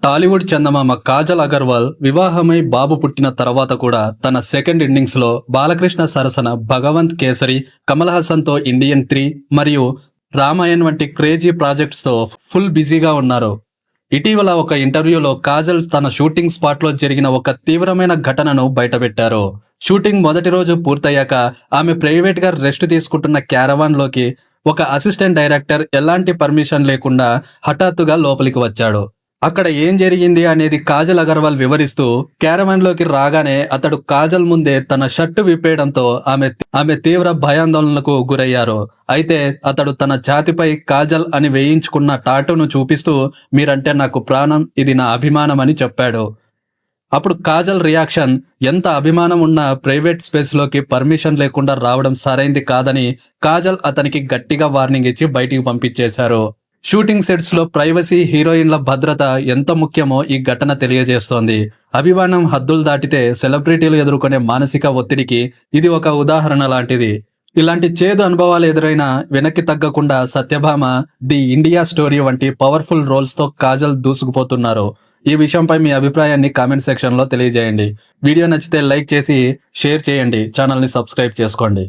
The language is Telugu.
టాలీవుడ్ చందమామ కాజల్ అగర్వాల్ వివాహమై బాబు పుట్టిన తర్వాత కూడా తన సెకండ్ ఇన్నింగ్స్లో బాలకృష్ణ సరసన భగవంత్ కేసరి, కమల్ హాసన్తో ఇండియన్ 3 మరియు రామాయణ్ వంటి క్రేజీ ప్రాజెక్ట్స్తో ఫుల్ బిజీగా ఉన్నారు. ఇటీవల ఒక ఇంటర్వ్యూలో కాజల్ తన షూటింగ్ స్పాట్లో జరిగిన ఒక తీవ్రమైన ఘటనను బయటపెట్టారు. షూటింగ్ మొదటి రోజు పూర్తయ్యాక ఆమె ప్రైవేట్గా రెస్ట్ తీసుకుంటున్న క్యారవాన్లోకి ఒక అసిస్టెంట్ డైరెక్టర్ ఎలాంటి పర్మిషన్ లేకుండా హఠాత్తుగా లోపలికి వచ్చాడు. అక్కడ ఏం జరిగింది అనేది కాజల్ అగర్వాల్ వివరిస్తూ, క్యారవాన్లోకి రాగానే అతడు కాజల్ ముందే తన షర్టు విప్పేయడంతో ఆమె తీవ్ర భయాందోళనకు గురయ్యారు. అయితే అతడు తన ఛాతిపై కాజల్ అని వేయించుకున్న టాటూను చూపిస్తూ, మీరంటే నాకు ప్రాణం, ఇది నా అభిమానం అని చెప్పాడు. అప్పుడు కాజల్ రియాక్షన్, ఎంత అభిమానం ఉన్నా ప్రైవేట్ స్పేస్లోకి పర్మిషన్ లేకుండా రావడం సరైంది కాదని కాజల్ అతనికి గట్టిగా వార్నింగ్ ఇచ్చి బయటికి పంపించేశారు. షూటింగ్ సెట్స్లో ప్రైవసీ, హీరోయిన్ల భద్రత ఎంత ముఖ్యమో ఈ ఘటన తెలియజేస్తోంది. అభిమానం హద్దులు దాటితే సెలబ్రిటీలు ఎదుర్కొనే మానసిక ఒత్తిడికి ఇది ఒక ఉదాహరణ లాంటిది. ఇలాంటి చేదు అనుభవాలు ఎదురైనా వెనక్కి తగ్గకుండా సత్యభామ, ది ఇండియా స్టోరీ వంటి పవర్ఫుల్ రోల్స్తో కాజల్ దూసుకుపోతున్నారు. ఈ విషయంపై మీ అభిప్రాయాన్ని కామెంట్ సెక్షన్లో తెలియజేయండి. వీడియో నచ్చితే లైక్ చేసి షేర్ చేయండి. ఛానల్ని సబ్స్క్రైబ్ చేసుకోండి.